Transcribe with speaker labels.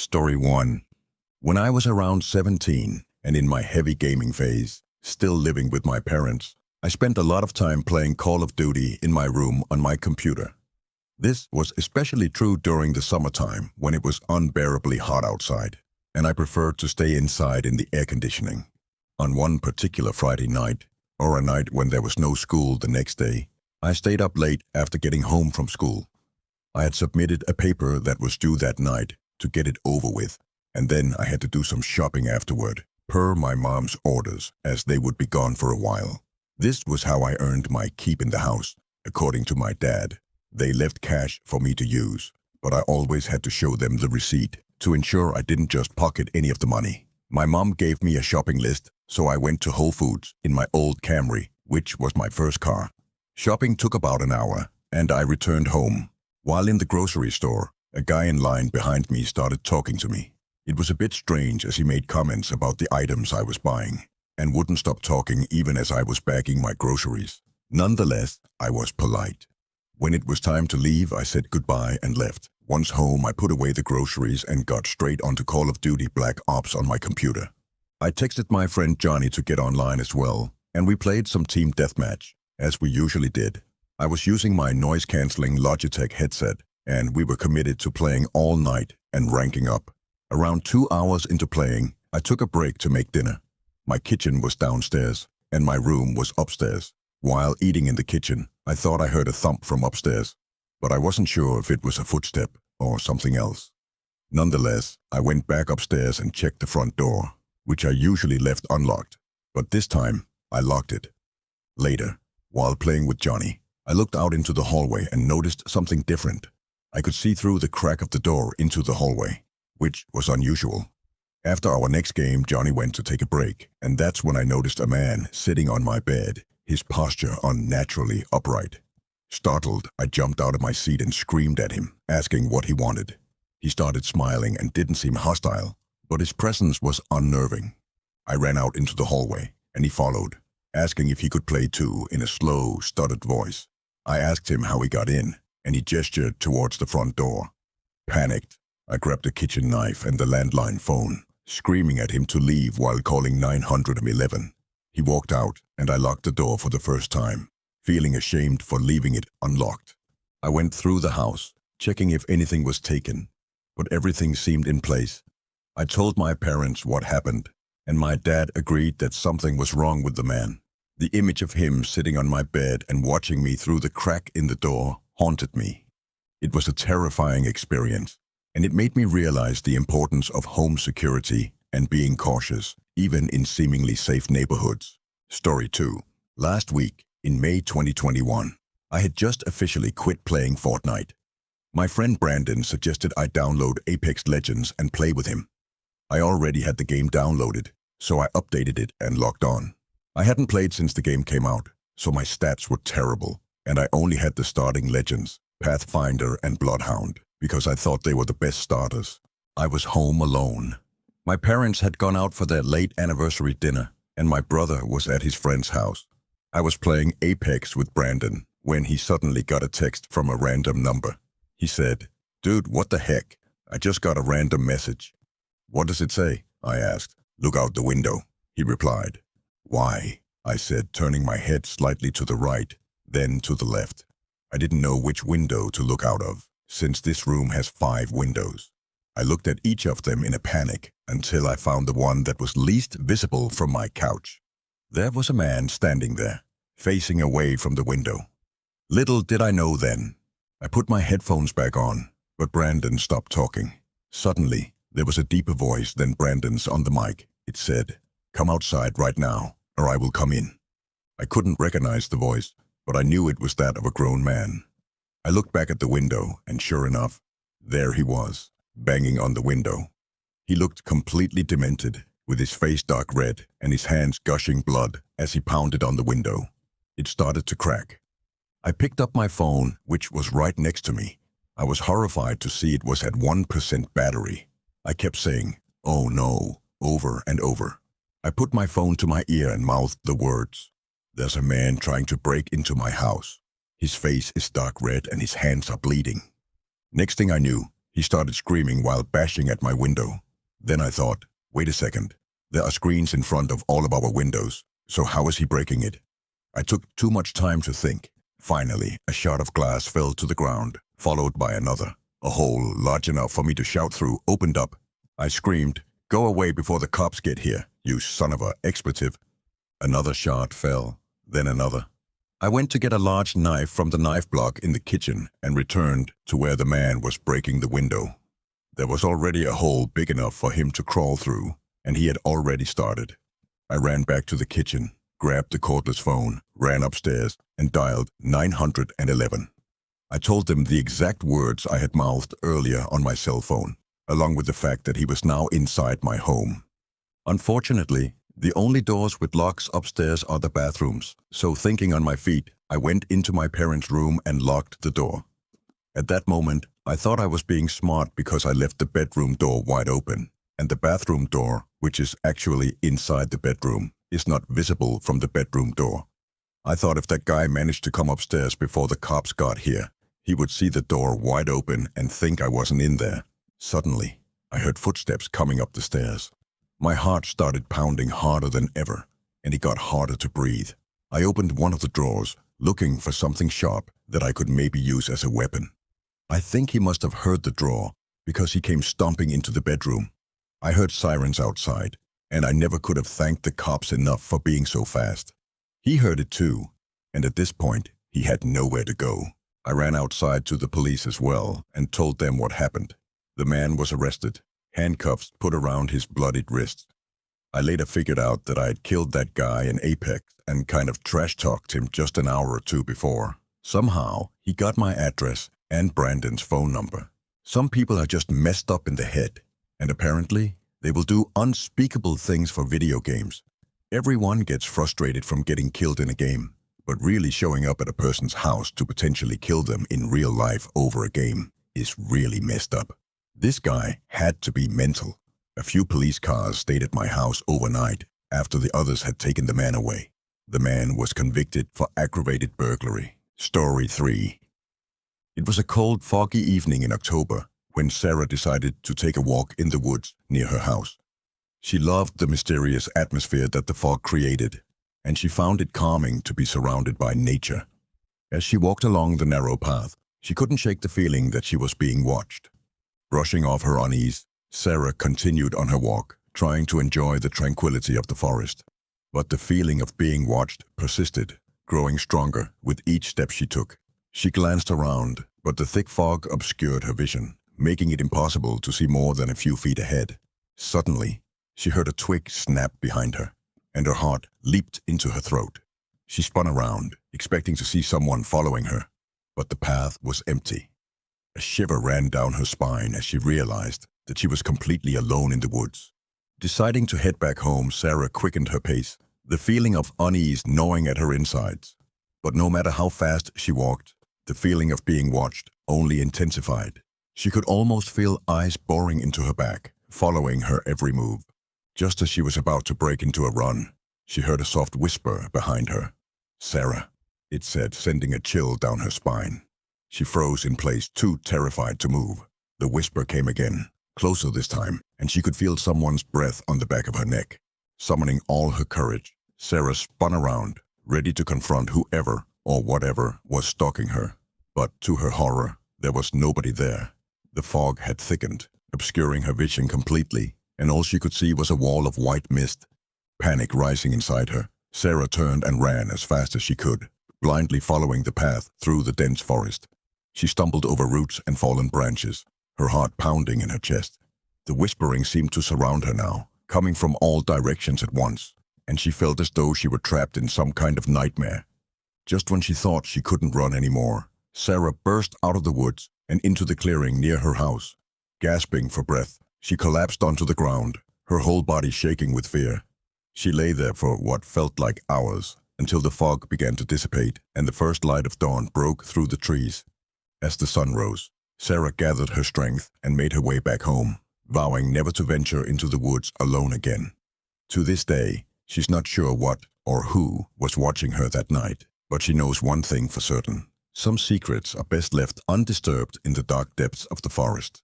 Speaker 1: Story 1. When I was around 17 and in my heavy gaming phase, still living with my parents, I spent a lot of time playing Call of Duty in my room on my computer. This was especially true during the summertime when it was unbearably hot outside, and I preferred to stay inside in the air conditioning. On one particular Friday night, or a night when there was no school the next day, I stayed up late after getting home from school. I had submitted a paper that was due that night to get it over with, and then I had to do some shopping afterward, per my mom's orders, as they would be gone for a while. This was how I earned my keep in the house, according to my dad. They left cash for me to use, but I always had to show them the receipt to ensure I didn't just pocket any of the money. My mom gave me a shopping list, so I went to Whole Foods in my old Camry, which was my first car. Shopping took about an hour, and I returned home. While in the grocery store, a guy in line behind me started talking to me. It was a bit strange as he made comments about the items I was buying, and wouldn't stop talking even as I was bagging my groceries. Nonetheless, I was polite. When it was time to leave, I said goodbye and left. Once home, I put away the groceries and got straight onto Call of Duty Black Ops on my computer. I texted my friend Johnny to get online as well, and we played some team deathmatch, as we usually did. I was using my noise-canceling Logitech headset, and we were committed to playing all night and ranking up. Around 2 hours into playing, I took a break to make dinner. My kitchen was downstairs, and my room was upstairs. While eating in the kitchen, I thought I heard a thump from upstairs, but I wasn't sure if it was a footstep or something else. Nonetheless, I went back upstairs and checked the front door, which I usually left unlocked, but this time I locked it. Later, while playing with Johnny, I looked out into the hallway and noticed something different. I could see through the crack of the door into the hallway, which was unusual. After our next game, Johnny went to take a break, and that's when I noticed a man sitting on my bed, his posture unnaturally upright. Startled, I jumped out of my seat and screamed at him, asking what he wanted. He started smiling and didn't seem hostile, but his presence was unnerving. I ran out into the hallway, and he followed, asking if he could play too in a slow, stuttered voice. I asked him how he got in, and he gestured towards the front door. Panicked, I grabbed a kitchen knife and the landline phone, screaming at him to leave while calling 911. He walked out, and I locked the door for the first time, feeling ashamed for leaving it unlocked. I went through the house, checking if anything was taken, but everything seemed in place. I told my parents what happened, and my dad agreed that something was wrong with the man. The image of him sitting on my bed and watching me through the crack in the door haunted me. It was a terrifying experience, and it made me realize the importance of home security and being cautious, even in seemingly safe neighborhoods. Story 2. Last week, in May 2021, I had just officially quit playing Fortnite. My friend Brandon suggested I download Apex Legends and play with him. I already had the game downloaded, so I updated it and logged on. I hadn't played since the game came out, so my stats were terrible, and I only had the starting legends, Pathfinder and Bloodhound, because I thought they were the best starters. I was home alone. My parents had gone out for their late anniversary dinner, and my brother was at his friend's house. I was playing Apex with Brandon when he suddenly got a text from a random number. He said, "Dude, what the heck? I just got a random message." "What does it say?" I asked. "Look out the window," he replied. "Why?" I said, turning my head slightly to the right, then to the left. I didn't know which window to look out of, since this room has 5 windows. I looked at each of them in a panic until I found the one that was least visible from my couch. There was a man standing there, facing away from the window. Little did I know then. I put my headphones back on, but Brandon stopped talking. Suddenly, there was a deeper voice than Brandon's on the mic. It said, "Come outside right now, or I will come in." I couldn't recognize the voice, but I knew it was that of a grown man. I looked back at the window, and sure enough, there he was, banging on the window. He looked completely demented, with his face dark red and his hands gushing blood as he pounded on the window. It started to crack. I picked up my phone, which was right next to me. I was horrified to see it was at 1% battery. I kept saying, "Oh no," over and over. I put my phone to my ear and mouthed the words, "There's a man trying to break into my house. His face is dark red and his hands are bleeding." Next thing I knew, He started screaming while bashing at my window. Then I thought, wait a second. There are screens in front of all of our windows, so how is he breaking it? I took too much time to think. Finally, a shard of glass fell to the ground, followed by another. A hole large enough for me to shout through opened up. I screamed, "Go away before the cops get here, you son of a expletive." Another shard fell, then another. I went to get a large knife from the knife block in the kitchen and returned to where the man was breaking the window. There was already a hole big enough for him to crawl through, and he had already started. I ran back to the kitchen, grabbed the cordless phone, ran upstairs, and dialed 911. I told them the exact words I had mouthed earlier on my cell phone, along with the fact that he was now inside my home. Unfortunately, the only doors with locks upstairs are the bathrooms, so thinking on my feet, I went into my parents' room and locked the door. At that moment, I thought I was being smart because I left the bedroom door wide open, and the bathroom door, which is actually inside the bedroom, is not visible from the bedroom door. I thought if that guy managed to come upstairs before the cops got here, he would see the door wide open and think I wasn't in there. Suddenly, I heard footsteps coming up the stairs. My heart started pounding harder than ever, and it got harder to breathe. I opened one of the drawers, looking for something sharp that I could maybe use as a weapon. I think he must have heard the drawer because he came stomping into the bedroom. I heard sirens outside, and I never could have thanked the cops enough for being so fast. He heard it too, and at this point, he had nowhere to go. I ran outside to the police as well and told them what happened. The man was arrested, handcuffs put around his bloodied wrists. I later figured out that I had killed that guy in Apex and kind of trash-talked him just an hour or two before. Somehow, he got my address and Brandon's phone number. Some people are just messed up in the head, and apparently, they will do unspeakable things for video games. Everyone gets frustrated from getting killed in a game, but really showing up at a person's house to potentially kill them in real life over a game is really messed up. This guy had to be mental. A few police cars stayed at my house overnight after the others had taken the man away. The man was convicted for aggravated burglary. Story 3. It was a cold, foggy evening in October when Sarah decided to take a walk in the woods near her house. She loved the mysterious atmosphere that the fog created, and she found it calming to be surrounded by nature. As she walked along the narrow path, she couldn't shake the feeling that she was being watched. Brushing off her unease, Sarah continued on her walk, trying to enjoy the tranquility of the forest. But the feeling of being watched persisted, growing stronger with each step she took. She glanced around, but the thick fog obscured her vision, making it impossible to see more than a few feet ahead. Suddenly, she heard a twig snap behind her, and her heart leaped into her throat. She spun around, expecting to see someone following her, but the path was empty. A shiver ran down her spine as she realized that she was completely alone in the woods. Deciding to head back home, Sarah quickened her pace, the feeling of unease gnawing at her insides. But no matter how fast she walked, the feeling of being watched only intensified. She could almost feel eyes boring into her back, following her every move. Just as she was about to break into a run, she heard a soft whisper behind her. "Sarah," it said, sending a chill down her spine. She froze in place, too terrified to move. The whisper came again, closer this time, and she could feel someone's breath on the back of her neck. Summoning all her courage, Sarah spun around, ready to confront whoever or whatever was stalking her. But to her horror, there was nobody there. The fog had thickened, obscuring her vision completely, and all she could see was a wall of white mist. Panic rising inside her, Sarah turned and ran as fast as she could, blindly following the path through the dense forest. She stumbled over roots and fallen branches, her heart pounding in her chest. The whispering seemed to surround her now, coming from all directions at once, and she felt as though she were trapped in some kind of nightmare. Just when she thought she couldn't run anymore, Sarah burst out of the woods and into the clearing near her house. Gasping for breath, she collapsed onto the ground, her whole body shaking with fear. She lay there for what felt like hours, until the fog began to dissipate and the first light of dawn broke through the trees. As the sun rose, Sarah gathered her strength and made her way back home, vowing never to venture into the woods alone again. To this day, she's not sure what or who was watching her that night, but she knows one thing for certain. Some secrets are best left undisturbed in the dark depths of the forest.